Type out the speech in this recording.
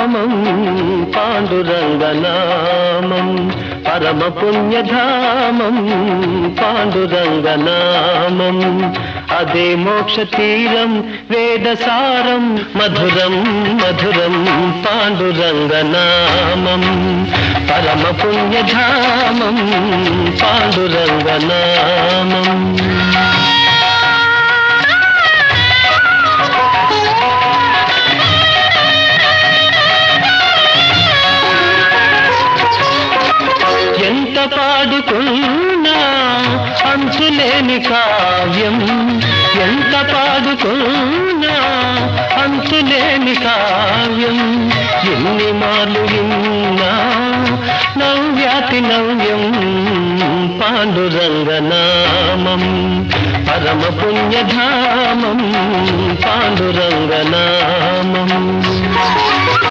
పుణ్యధామం పాండురంగనామం పరమ పుణ్యధామం పాండురంగనామం అదే మోక్ష తీరం వేదసారం మధురం మధురం పాండురంగనామం పరమ పుణ్యధామం పాండురంగనామం ఎంత పాడుకున్నా అంతులేని కావ్యం ఎంత పాడుకున్నా అంతులేని కావ్యం ఎన్ని మార్లు విన్నా నవ్యాతి నవ్యం పాండురంగనామం పరమ పుణ్యధామం పాండురంగనామం